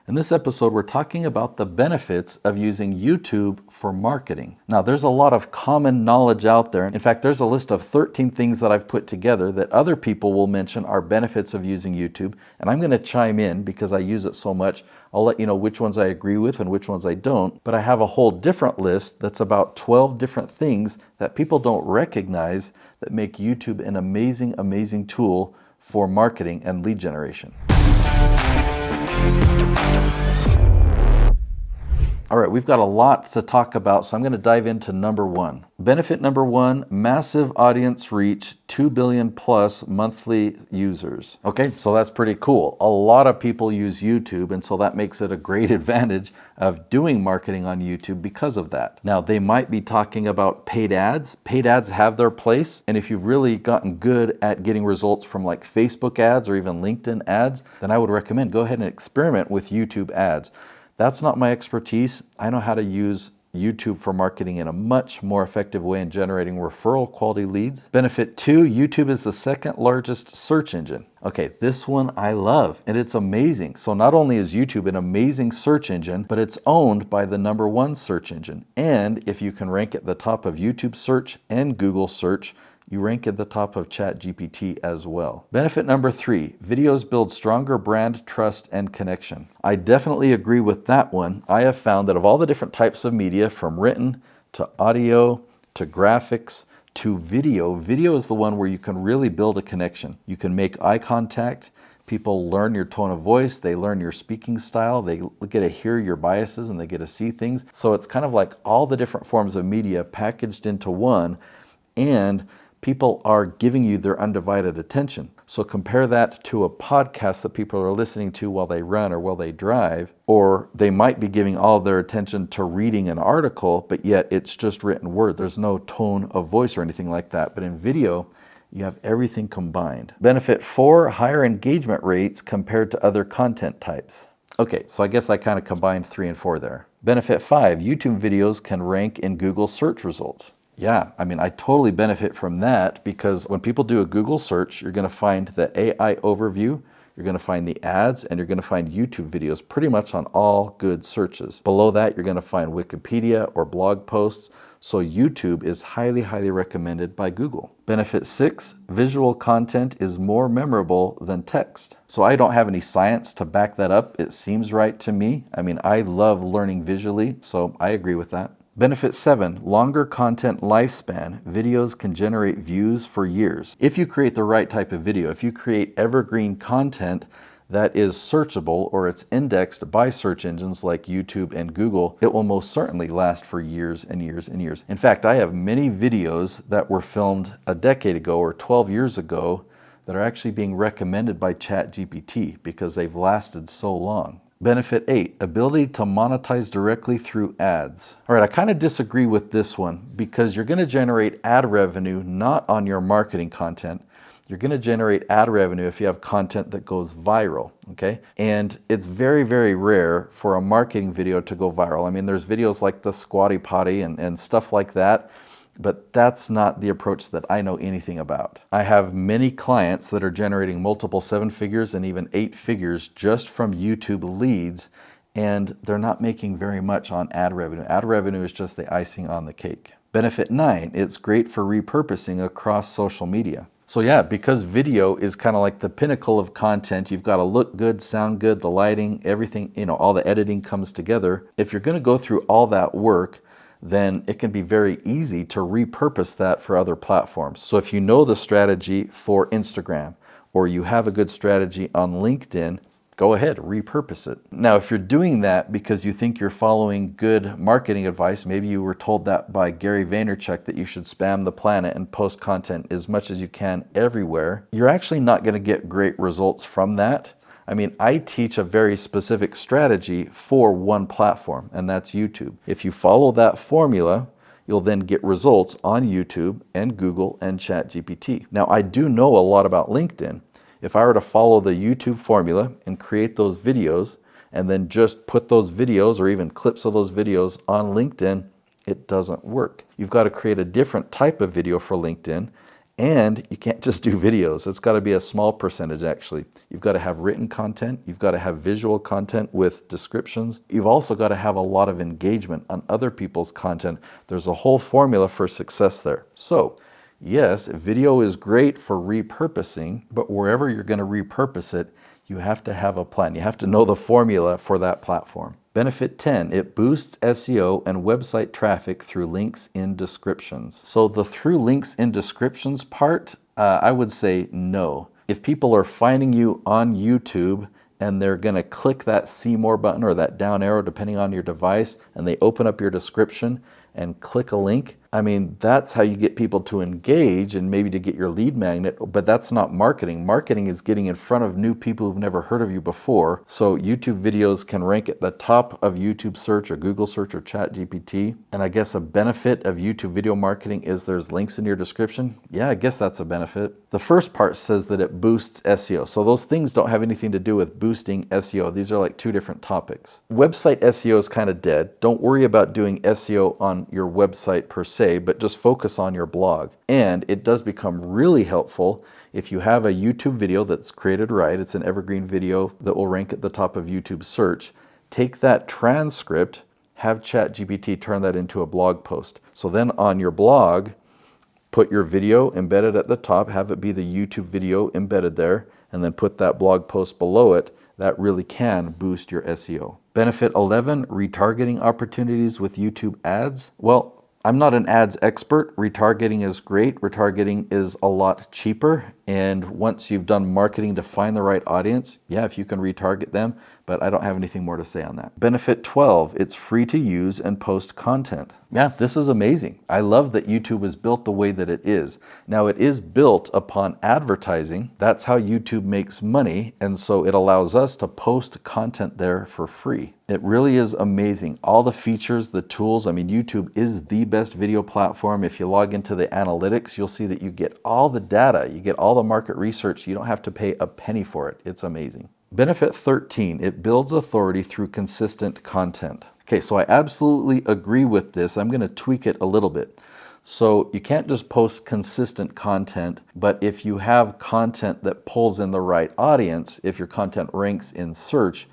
In this episode, we're talking about the benefits of using YouTube for marketing. Now, there's a lot of common knowledge out there. In fact, there's a list of 13 things that I've put together that other people will mention are benefits of using YouTube, and I'm going to chime in because I use it so much. I'll let you know which ones I agree with and which ones I don't, but I have a whole different list that's about 12 different things that people don't recognize that make YouTube an amazing, amazing tool for marketing and lead generation. All right, we've got a lot to talk about, so I'm going to dive into number one. Benefit number one, massive audience reach, 2 billion plus monthly users. Okay, so that's pretty cool. A lot of people use YouTube, and so that makes it a great advantage of doing marketing on YouTube because of that. Now, they might be talking about paid ads. Paid ads have their place, and if you've really gotten good at getting results from like Facebook ads or even LinkedIn ads, then I would recommend go ahead and experiment with YouTube ads. That's not my expertise. I know how to use YouTube for marketing in a much more effective way in generating referral quality leads. Benefit two, YouTube is the second largest search engine. Okay, this one I love, and it's amazing. So not only is YouTube an amazing search engine, but it's owned by the number one search engine. And if you can rank at the top of YouTube search and Google search, you rank at the top of ChatGPT as well. Benefit number three, videos build stronger brand trust and connection. I definitely agree with that one. I have found that of all the different types of media, from written to audio to graphics to video, video is the one where you can really build a connection. You can make eye contact. People learn your tone of voice, they learn your speaking style, they get to hear your biases and they get to see things. So it's kind of like all the different forms of media packaged into one, and people are giving you their undivided attention. So compare that to a podcast that people are listening to while they run or while they drive, or they might be giving all of their attention to reading an article, but yet it's just written word. There's no tone of voice or anything like that. But in video, you have everything combined. Benefit four, higher engagement rates compared to other content types. Okay, so I guess I kind of combined 3 and 4 there. Benefit five, YouTube videos can rank in Google search results. Yeah, I mean, I totally benefit from that because when people do a Google search, you're going to find the AI overview, you're going to find the ads, and you're going to find YouTube videos pretty much on all good searches. Below that, you're going to find Wikipedia or blog posts. So YouTube is highly, highly recommended by Google. Benefit six, visual content is more memorable than text. So I don't have any science to back that up. It seems right to me. I mean, I love learning visually, so I agree with that. Benefit seven, longer content lifespan. Videos can generate views for years. If you create the right type of video, if you create evergreen content that is searchable or it's indexed by search engines like YouTube and Google, it will most certainly last for years and years and years. In fact, I have many videos that were filmed a decade ago or 12 years ago that are actually being recommended by ChatGPT because they've lasted so long. Benefit eight, ability to monetize directly through ads. All right, I kind of disagree with this one because you're going to generate ad revenue not on your marketing content. You're going to generate ad revenue if you have content that goes viral, okay? And it's very, very rare for a marketing video to go viral. I mean, there's videos like the Squatty Potty and stuff like that, but that's not the approach that I know anything about. I have many clients that are generating multiple 7 figures and even 8 figures just from YouTube leads, and they're not making very much on ad revenue. Ad revenue is just the icing on the cake. Benefit nine, it's great for repurposing across social media. So yeah, because video is kind of like the pinnacle of content, you've got to look good, sound good, the lighting, everything, all the editing comes together. If you're going to go through all that work, then it can be very easy to repurpose that for other platforms. So if you know the strategy for Instagram, or you have a good strategy on LinkedIn, go ahead, repurpose it. Now, if you're doing that because you think you're following good marketing advice, maybe you were told that by Gary Vaynerchuk that you should spam the planet and post content as much as you can everywhere, you're actually not going to get great results from that. I mean, I teach a very specific strategy for one platform, and that's YouTube. If you follow that formula, you'll then get results on YouTube and Google and ChatGPT. Now, I do know a lot about LinkedIn. If I were to follow the YouTube formula and create those videos and then just put those videos or even clips of those videos on LinkedIn, it doesn't work. You've got to create a different type of video for LinkedIn, And you can't just do videos. It's got to be a small percentage, actually. You've got to have written content. You've got to have visual content with descriptions. You've also got to have a lot of engagement on other people's content. There's a whole formula for success there. So, yes, video is great for repurposing, but wherever you're going to repurpose it, you have to have a plan. You have to know the formula for that platform. Benefit 10, it boosts SEO and website traffic through links in descriptions. So the through links in descriptions part, I would say no. If people are finding you on YouTube and they're going to click that see more button or that down arrow depending on your device, and they open up your description and click a link, I mean, that's how you get people to engage and maybe to get your lead magnet, but that's not marketing. Marketing is getting in front of new people who've never heard of you before. So YouTube videos can rank at the top of YouTube search or Google search or ChatGPT. And I guess a benefit of YouTube video marketing is there's links in your description. Yeah, I guess that's a benefit. The first part says that it boosts SEO. So those things don't have anything to do with boosting SEO. These are like two different topics. Website SEO is kind of dead. Don't worry about doing SEO on your website per se, but just focus on your blog. And it does become really helpful if you have a YouTube video that's created right. It's an evergreen video that will rank at the top of YouTube search. Take that transcript, have ChatGPT turn that into a blog post. So then on your blog, put your video embedded at the top, have it be the YouTube video embedded there, and then put that blog post below it. That really can boost your SEO. Benefit 11, retargeting opportunities with YouTube ads. Well, I'm not an ads expert. Retargeting is great. Retargeting is a lot cheaper. And once you've done marketing to find the right audience, yeah, if you can retarget them, but I don't have anything more to say on that. Benefit 12, it's free to use and post content. Yeah, this is amazing. I love that YouTube is built the way that it is. Now, it is built upon advertising. That's how YouTube makes money. And so it allows us to post content there for free. It really is amazing. All the features, the tools. I mean, YouTube is the best video platform. If you log into the analytics, you'll see that you get all the data. You get all the market research. You don't have to pay a penny for it. It's amazing. Benefit 13, it builds authority through consistent content. Okay, so I absolutely agree with this. I'm going to tweak it a little bit. So you can't just post consistent content, but if you have content that pulls in the right audience, if your content ranks in search,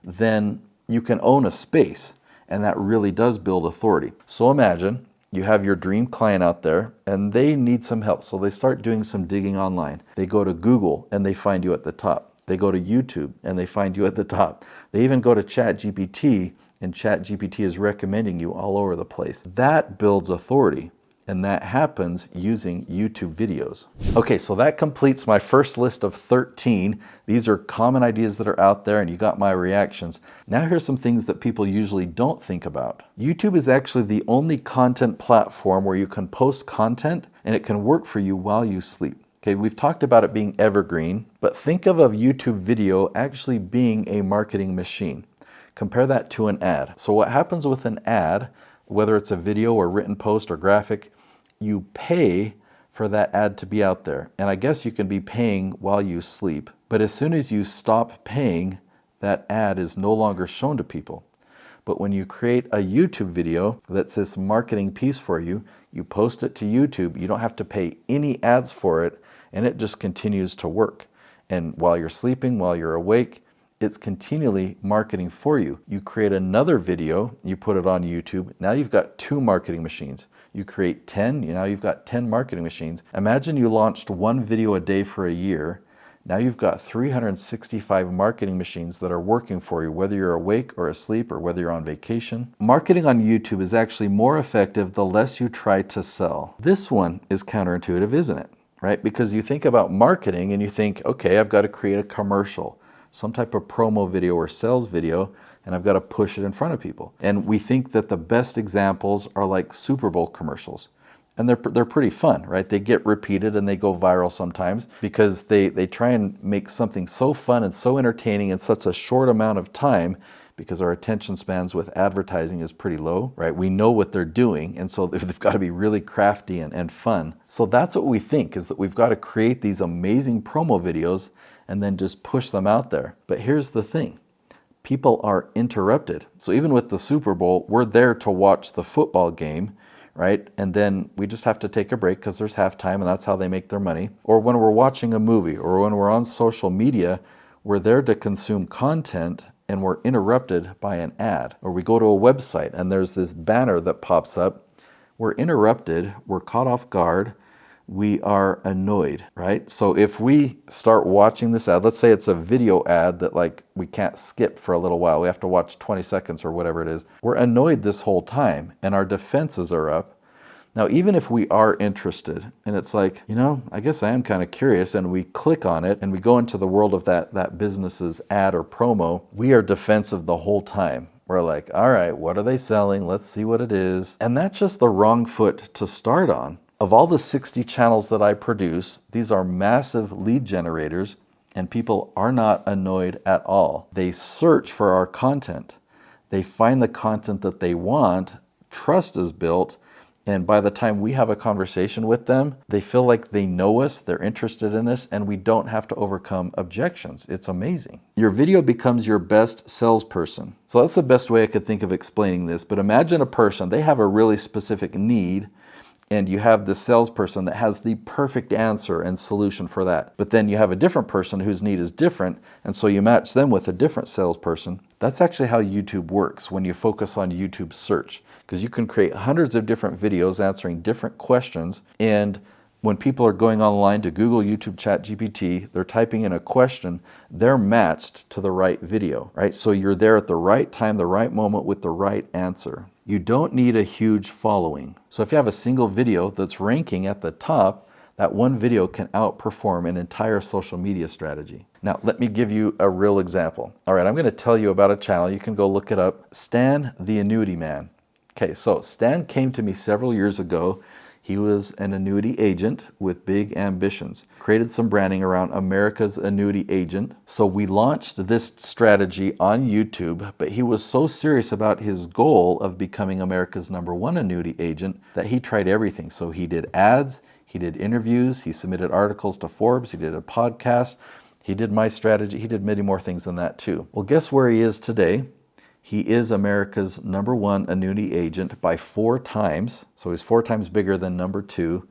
then you can own a space, and that really does build authority. So imagine you have your dream client out there and they need some help. So they start doing some digging online. They go to Google and they find you at the top. They go to YouTube and they find you at the top. They even go to ChatGPT and ChatGPT is recommending you all over the place. That builds authority, and that happens using YouTube videos. Okay, so that completes my first list of 13. These are common ideas that are out there, and you got my reactions. Now here's some things that people usually don't think about. YouTube is actually the only content platform where you can post content and it can work for you while you sleep. Okay, we've talked about it being evergreen, but think of a YouTube video actually being a marketing machine. Compare that to an ad. So what happens with an ad, whether it's a video or written post or graphic, you pay for that ad to be out there. And I guess you can be paying while you sleep. But as soon as you stop paying, that ad is no longer shown to people. But when you create a YouTube video that's this marketing piece for you, you post it to YouTube, you don't have to pay any ads for it, and it just continues to work. And while you're sleeping, while you're awake, it's continually marketing for you. You create another video, you put it on YouTube, now you've got 2 marketing machines. You create 10, now you've got 10 marketing machines. Imagine you launched 1 video a day for a year. Now you've got 365 marketing machines that are working for you, whether you're awake or asleep or whether you're on vacation. Marketing on YouTube is actually more effective the less you try to sell. This one is counterintuitive, isn't it? Right? Because you think about marketing and you think, okay, I've got to create a commercial, some type of promo video or sales video, and I've got to push it in front of people. And we think that the best examples are like Super Bowl commercials. And they're pretty fun, right? They get repeated and they go viral sometimes because they try and make something so fun and so entertaining in such a short amount of time, because our attention spans with advertising is pretty low, right? We know what they're doing, and so they've got to be really crafty and fun. So that's what we think, is that we've got to create these amazing promo videos and then just push them out there. But here's the thing. People are interrupted. So even with the Super Bowl, we're there to watch the football game, right? And then we just have to take a break because there's halftime and that's how they make their money. Or when we're watching a movie or when we're on social media, we're there to consume content and we're interrupted by an ad. Or we go to a website and there's this banner that pops up. We're interrupted, we're caught off guard, we are annoyed, right? So if we start watching this ad, let's say it's a video ad that like we can't skip for a little while, we have to watch 20 seconds or whatever it is, we're annoyed this whole time and our defenses are up. Now, even if we are interested and it's like, I guess I am kind of curious, and we click on it and we go into the world of that business's ad or promo, we are defensive the whole time. We're like, all right, what are they selling? Let's see what it is. And that's just the wrong foot to start on. Of all the 60 channels that I produce, these are massive lead generators, and people are not annoyed at all. They search for our content. They find the content that they want, trust is built, and by the time we have a conversation with them, they feel like they know us, they're interested in us, and we don't have to overcome objections. It's amazing. Your video becomes your best salesperson. So that's the best way I could think of explaining this. But imagine a person, they have a really specific need, and you have this salesperson that has the perfect answer and solution for that. But then you have a different person whose need is different, and so you match them with a different salesperson. That's actually how YouTube works when you focus on YouTube search, because you can create hundreds of different videos answering different questions, and when people are going online to Google, YouTube, ChatGPT, they're typing in a question, they're matched to the right video, right? So you're there at the right time, the right moment with the right answer. You don't need a huge following. So if you have a single video that's ranking at the top, that one video can outperform an entire social media strategy. Now, let me give you a real example. All right, I'm going to tell you about a channel. You can go look it up. Stan the Annuity Man. Okay, so Stan came to me several years ago. He was an annuity agent with big ambitions, created some branding around America's annuity agent. So we launched this strategy on YouTube, but he was so serious about his goal of becoming America's #1 annuity agent that he tried everything. So he did ads, he did interviews, he submitted articles to Forbes, he did a podcast, he did my strategy, he did many more things than that too. Well, guess where he is today? He is America's #1 annuity agent by 4 times. So he's 4 times bigger than #2.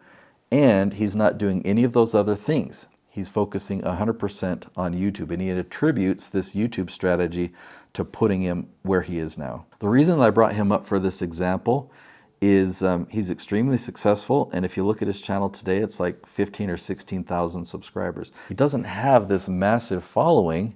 And he's not doing any of those other things. He's focusing 100% on YouTube. And he attributes this YouTube strategy to putting him where he is now. The reason that I brought him up for this example is he's extremely successful. And if you look at his channel today, it's like 15 or 16,000 subscribers. He doesn't have this massive following,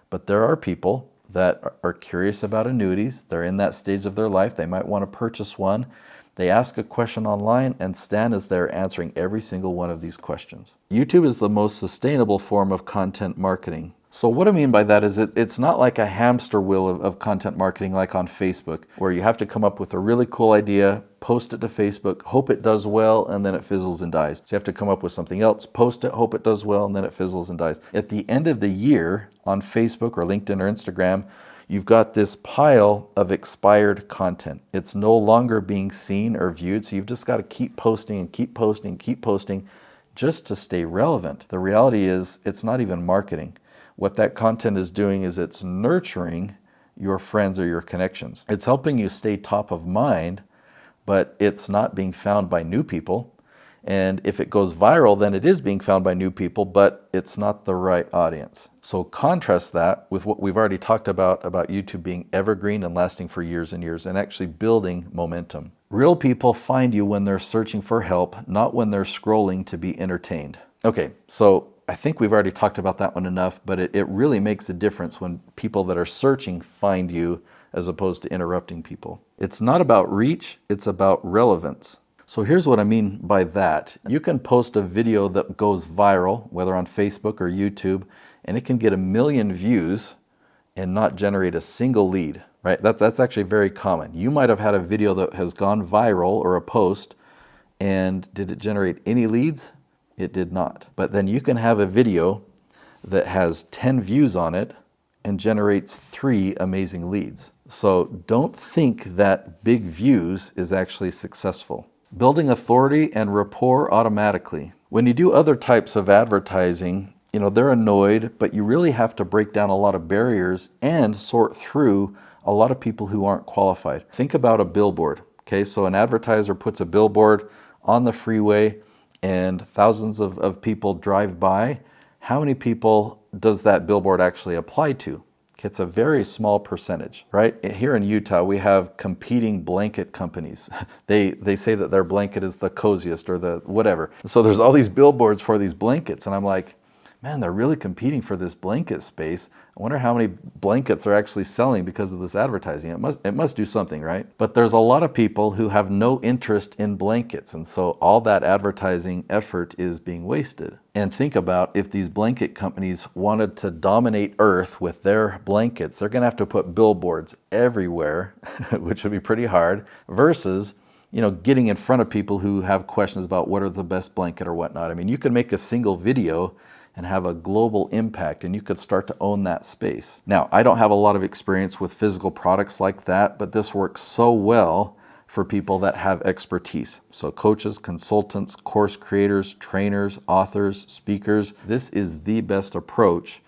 but there are people that are curious about annuities. They're in that stage of their life. They might want to purchase one. They ask a question online, and Stan is there answering every single one of these questions. YouTube is the most sustainable form of content marketing. So what I mean by that is it's not like a hamster wheel of content marketing like on Facebook, where you have to come up with a really cool idea, post it to Facebook, hope it does well, and then it fizzles and dies. So you have to come up with something else, post it, hope it does well, and then it fizzles and dies. At the end of the year on Facebook or LinkedIn or Instagram, you've got this pile of expired content. It's no longer being seen or viewed, so you've just got to keep posting and keep posting, keep posting just to stay relevant. The reality is it's not even marketing. What that content is doing is it's nurturing your friends or your connections. It's helping you stay top of mind, but it's not being found by new people. And if it goes viral, then it is being found by new people, but it's not the right audience. So contrast that with what we've already talked about YouTube being evergreen and lasting for years and years and actually building momentum. Real people find you when they're searching for help, not when they're scrolling to be entertained. Okay, so I think we've already talked about that one enough, but it really makes a difference when people that are searching find you as opposed to interrupting people. It's not about reach, it's about relevance. So here's what I mean by that. You can post a video that goes viral, whether on Facebook or YouTube, and it can get 1 million views and not generate a single lead, right? That's actually very common. You might have had a video that has gone viral or a post, and did it generate any leads? It did not. But then you can have a video that has 10 views on it and generates 3 amazing leads. So don't think that big views is actually successful. Building authority and rapport automatically. When you do other types of advertising, they're annoyed, but you really have to break down a lot of barriers and sort through a lot of people who aren't qualified. Think about a billboard. Okay, so an advertiser puts a billboard on the freeway and thousands of people drive by. How many people does that billboard actually apply to? It's a very small percentage, right? Here in Utah, we have competing blanket companies. They say that their blanket is the coziest or the whatever. So there's all these billboards for these blankets, and I'm like, man, they're really competing for this blanket space. I wonder how many blankets are actually selling because of this advertising. It must do something, right? But there's a lot of people who have no interest in blankets, and so all that advertising effort is being wasted. And think about if these blanket companies wanted to dominate Earth with their blankets, they're gonna have to put billboards everywhere, which would be pretty hard, versus getting in front of people who have questions about what are the best blanket or whatnot. I mean, you could make a single video and have a global impact, and you could start to own that space. Now, I don't have a lot of experience with physical products like that, but this works so well for people that have expertise. So coaches, consultants, course creators, trainers, authors, speakers. This is the best approach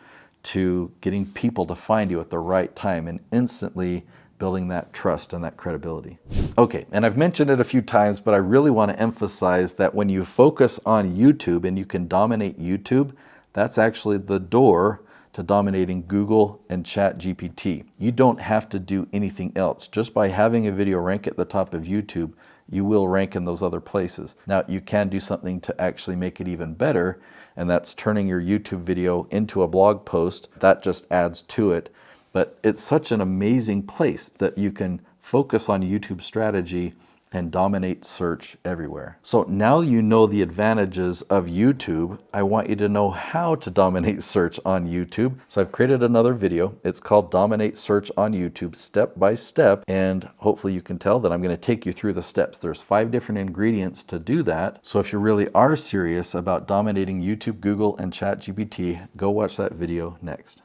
to getting people to find you at the right time and instantly building that trust and that credibility. Okay, and I've mentioned it a few times, but I really want to emphasize that when you focus on YouTube and you can dominate YouTube, that's actually the door to dominating Google and ChatGPT. You don't have to do anything else. Just by having a video rank at the top of YouTube, you will rank in those other places. Now, you can do something to actually make it even better, and that's turning your YouTube video into a blog post. That just adds to it. But it's such an amazing place that you can focus on YouTube strategy and dominate search everywhere. So now you know the advantages of YouTube, I want you to know how to dominate search on YouTube. So I've created another video. It's called Dominate Search on YouTube Step by Step, and hopefully you can tell that I'm going to take you through the steps. There's 5 different ingredients to do that. So if you really are serious about dominating YouTube, Google, and ChatGPT, go watch that video next.